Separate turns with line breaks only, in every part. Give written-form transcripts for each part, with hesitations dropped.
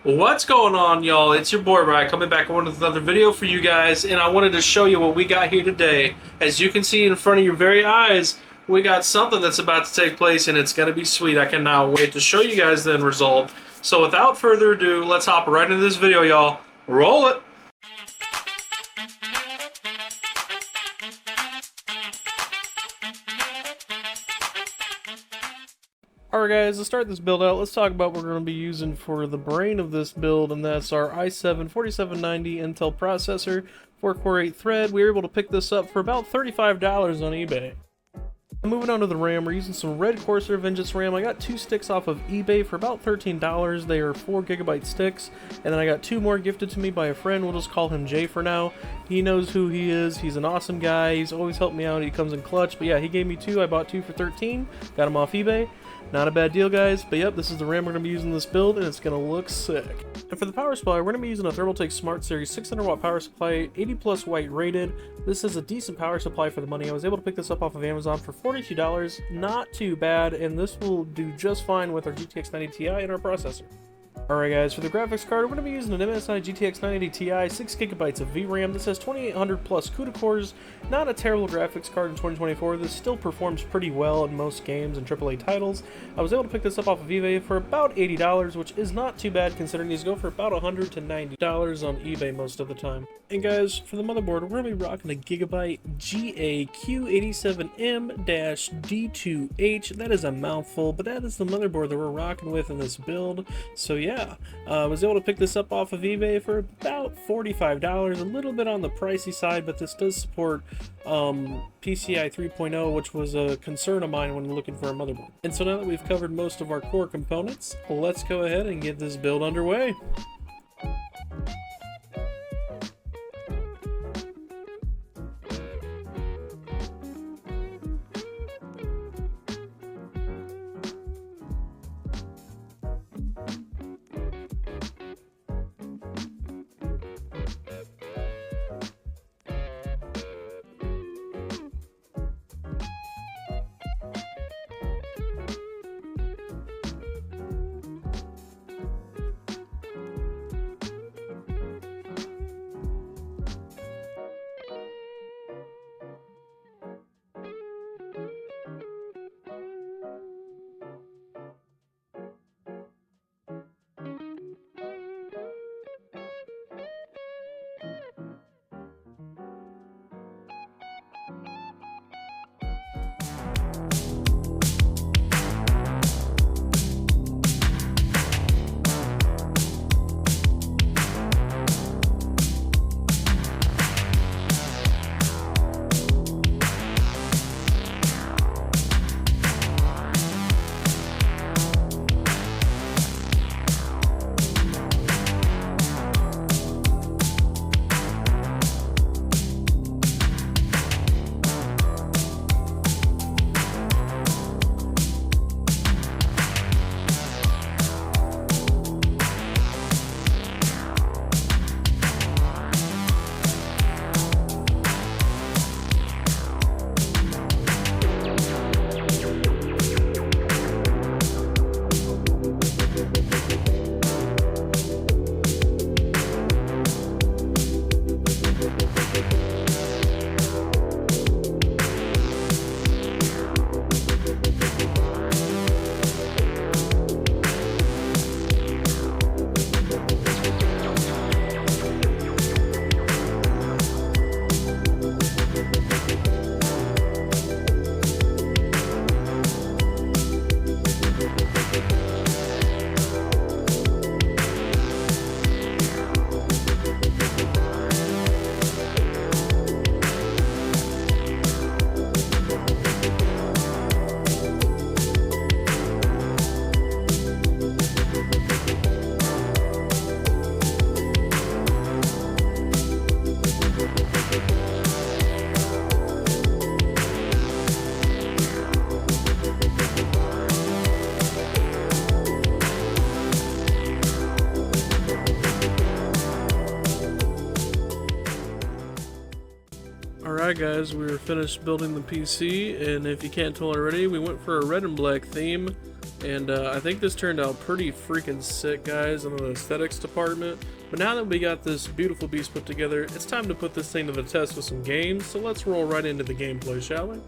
What's going on, y'all? It's your boy Rye coming back with another video for you guys, and I wanted to show you what we got here today. As you can see in front of your very eyes, we got something that's about to take place, and it's gonna be sweet. I cannot wait to show you guys the end result. So without further ado, let's hop right into this video, y'all. Roll it! Alright guys, let's start this build out. Let's talk about what we're going to be using for the brain of this build, and that's our i7-4790 Intel processor, 4-core 8 thread. We were able to pick this up for about $35 on eBay. Moving on to the RAM, we're using some Red Corsair Vengeance RAM. I got 2 sticks off of eBay for about $13. They are 4GB sticks, and then I got 2 more gifted to me by a friend. We'll just call him Jay for now. He knows who he is. He's an awesome guy. He's always helped me out. He comes in clutch. But yeah, he gave me 2. I bought 2 for $13. Got them off eBay. Not a bad deal, guys. But yep, this is the RAM we're going to be using in this build, and it's going to look sick. And for the power supply, we're going to be using a Thermaltake Smart Series 600 watt power supply, 80 plus white rated. This is a decent power supply for the money. I was able to pick this up off of Amazon for $42. Not too bad, and this will do just fine with our GTX 90 Ti and our processor. Alright guys, for the graphics card, we're going to be using an MSI GTX 980 Ti, 6GB of VRAM. This has 2800 plus CUDA cores. Not a terrible graphics card in 2024. This still performs pretty well in most games and AAA titles. I was able to pick this up off of eBay for about $80, which is not too bad considering these go for about $100 to $90 on eBay most of the time. And guys, for the motherboard, we're going to be rocking a Gigabyte GAQ87M-D2H. That is a mouthful, but that is the motherboard that we're rocking with in this build. So yeah, I was able to pick this up off of eBay for about $45, a little bit on the pricey side, but this does support PCI 3.0, which was a concern of mine when looking for a motherboard. And so now that we've covered most of our core components, let's go ahead and get this build underway. Alright guys, we were finished building the PC, and if you can't tell already, we went for a red and black theme. And I think this turned out pretty freaking sick, guys, in the aesthetics department. But now that we got this beautiful beast put together, it's time to put this thing to the test with some games. So let's roll right into the gameplay, shall we?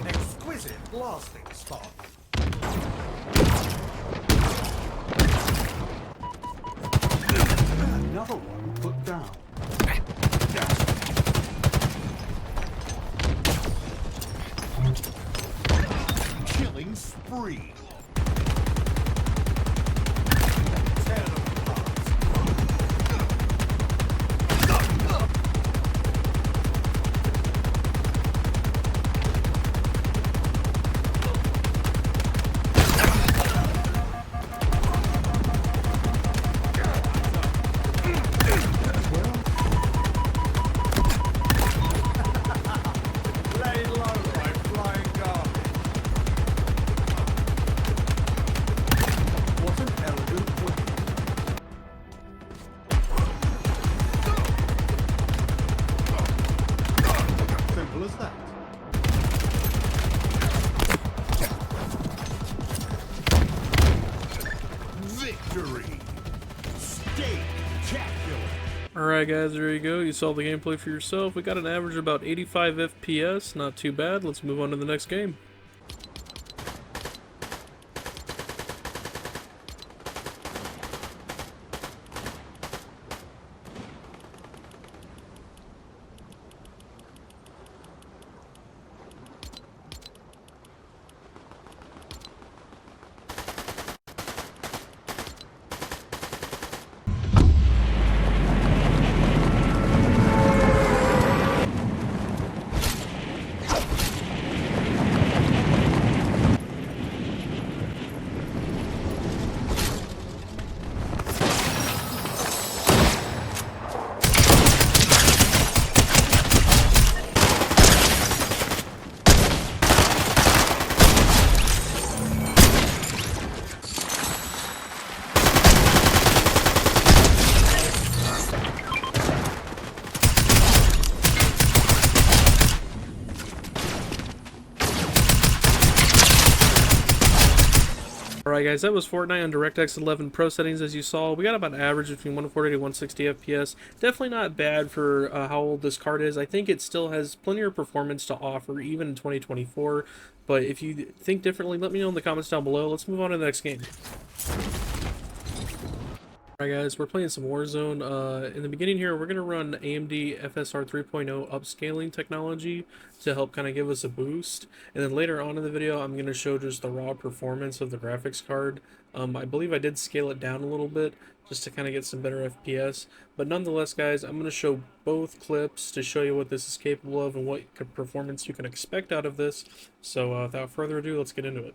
Exquisite blasting spot. Another one put down. Killing spree. Tear them apart. Lay low, my flying garbage. What an elegant weapon. Simple as that. Victory! Stoked-tacular!
Alright guys, there you go. You saw the gameplay for yourself. We got an average of about 85 FPS. Not too bad. Let's move on to the next game. Alright guys, that was Fortnite on DirectX 11 Pro settings. As you saw, we got about an average between 140 to 160 FPS. Definitely not bad for how old this card is. I think it still has plenty of performance to offer, even in 2024. But if you think differently, let me know in the comments down below. Let's move on to the next game. Alright guys, we're playing some Warzone. In the beginning here, we're going to run AMD FSR 3.0 upscaling technology to help kind of give us a boost. And then later on in the video, I'm going to show just the raw performance of the graphics card. I believe I did scale it down a little bit just to kind of get some better FPS. But nonetheless, guys, I'm going to show both clips to show you what this is capable of and what performance you can expect out of this. So without further ado, let's get into it.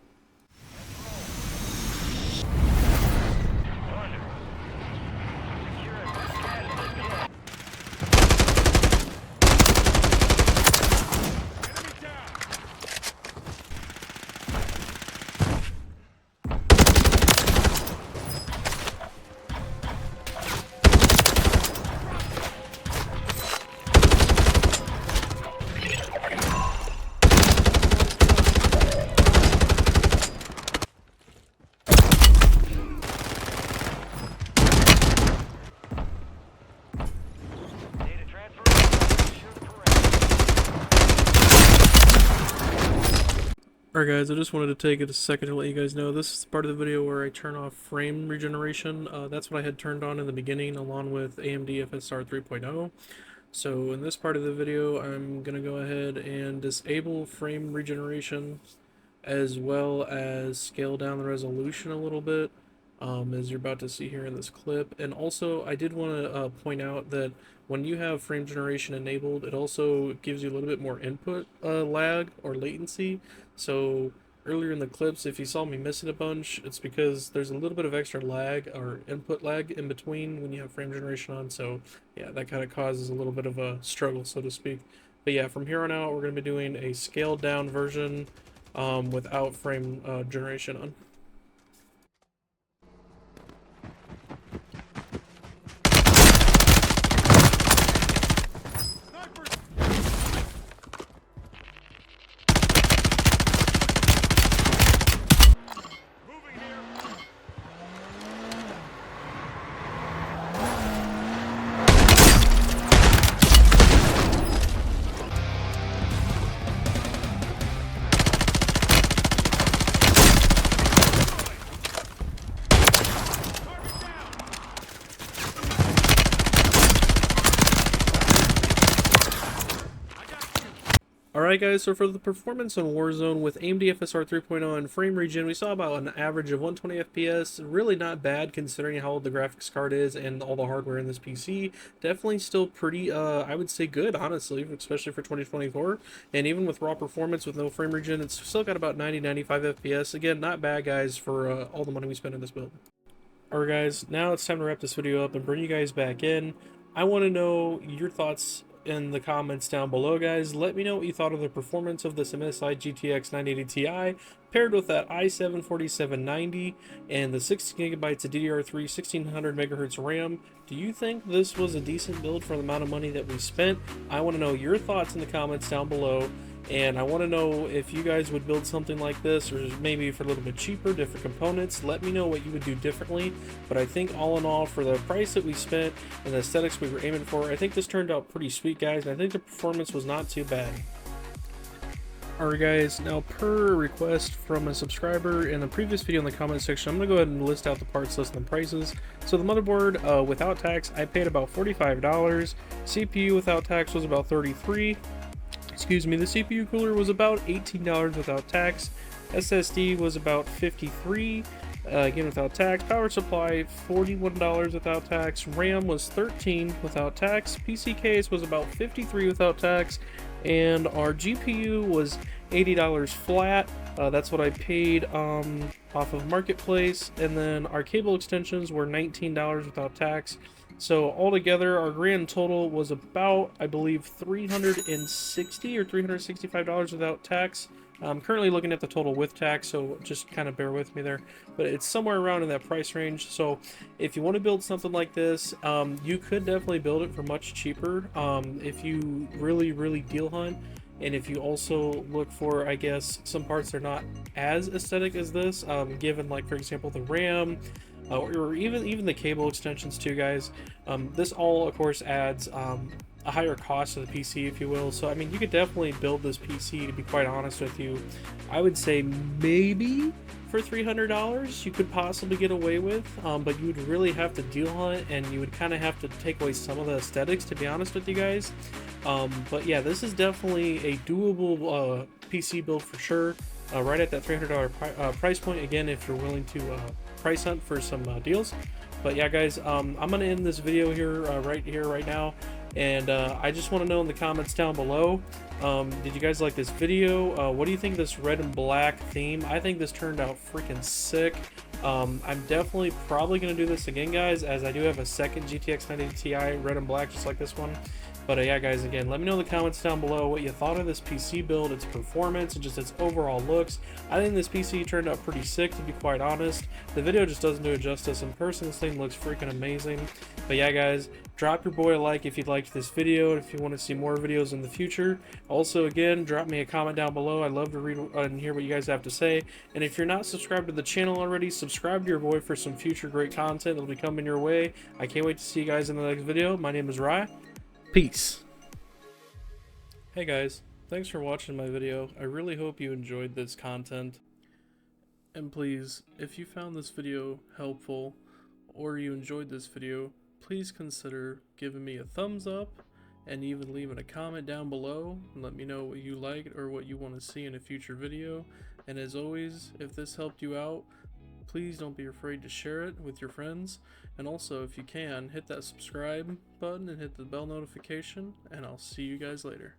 Alright guys, I just wanted to take a second to let you guys know this is part of the video where I turn off frame regeneration. That's what I had turned on in the beginning along with AMD FSR 3.0. So in this part of the video, I'm going to go ahead and disable frame regeneration as well as scale down the resolution a little bit, as you're about to see here in this clip. And also, I did want to point out that when you have frame generation enabled, it also gives you a little bit more input lag or latency. So earlier in the clips, if you saw me missing a bunch, it's because there's a little bit of extra lag or input lag in between when you have frame generation on. So yeah, that kind of causes a little bit of a struggle, so to speak. But yeah, from here on out, we're going to be doing a scaled down version without frame generation on. Alright guys, so for the performance on Warzone with AMD FSR 3.0 and frame regen, we saw about an average of 120 FPS. Really not bad considering how old the graphics card is and all the hardware in this PC. Definitely still pretty, I would say good, honestly, especially for 2024. And even with raw performance with no frame regen, it's still got about 90-95 FPS. Again, not bad guys for all the money we spent in this build. Alright guys, now it's time to wrap this video up and bring you guys back in. I want to know your thoughts in the comments down below, guys. Let me know what you thought of the performance of this MSI GTX 980 Ti paired with that i7 4790 and the 16 gigabytes of DDR3 1600 megahertz RAM. Do you think this was a decent build for the amount of money that we spent? I want to know your thoughts in the comments down below. And I want to know if you guys would build something like this, or maybe for a little bit cheaper, different components. Let me know what you would do differently. But I think all in all, for the price that we spent and the aesthetics we were aiming for, I think this turned out pretty sweet, guys. And I think the performance was not too bad. Alright guys, now per request from a subscriber in the previous video in the comment section, I'm going to go ahead and list out the parts list and the prices. So the motherboard, without tax, I paid about $45. CPU without tax was about $33. Excuse me, the CPU cooler was about $18 without tax. SSD was about $53, again without tax. Power supply $41 without tax. RAM was $13 without tax. PC case was about $53 without tax. And our GPU was $80 flat. That's what I paid off of Marketplace. And then our cable extensions were $19 without tax. So altogether, our grand total was about, I believe, $360 or $365 without tax. I'm currently looking at the total with tax, so just kind of bear with me there. But it's somewhere around in that price range. So if you want to build something like this, you could definitely build it for much cheaper if you really deal hunt. And if you also look for, I guess, some parts that are not as aesthetic as this, given, like, for example, the RAM, or even the cable extensions too, guys. This all, of course, adds a higher cost to the PC, if you will. So, I mean, you could definitely build this PC, to be quite honest with you. I would say maybe for $300 you could possibly get away with, but you would really have to deal hunt, and you would kind of have to take away some of the aesthetics, to be honest with you guys. But yeah, this is definitely a doable PC build for sure, right at that $300 price point, again, if you're willing to price hunt for some deals. But yeah guys, I'm gonna end this video here right now, and I just want to know in the comments down below, did you guys like this video? What do you think of this red and black theme? I think this turned out freaking sick. I'm definitely probably gonna do this again, guys, as I do have a second GTX 980 Ti red and black just like this one. But yeah guys, again, let me know in the comments down below what you thought of this PC build, its performance, and just its overall looks. I think this PC turned out pretty sick, to be quite honest. The video just doesn't do it justice. In person, this thing looks freaking amazing. But yeah guys, drop your boy a like if you liked this video, and if you want to see more videos in the future. Also, again, drop me a comment down below. I'd love to read and hear what you guys have to say. And if you're not subscribed to the channel already, subscribe to your boy for some future great content that'll be coming your way. I can't wait to see you guys in the next video. My name is Rye. Peace. Hey guys, thanks for watching my video. I really hope you enjoyed this content. And please, if you found this video helpful or you enjoyed this video, please consider giving me a thumbs up and even leaving a comment down below and let me know what you liked or what you want to see in a future video. And as always, if this helped you out, please don't be afraid to share it with your friends. And also, if you can, hit that subscribe button and hit the bell notification, and I'll see you guys later.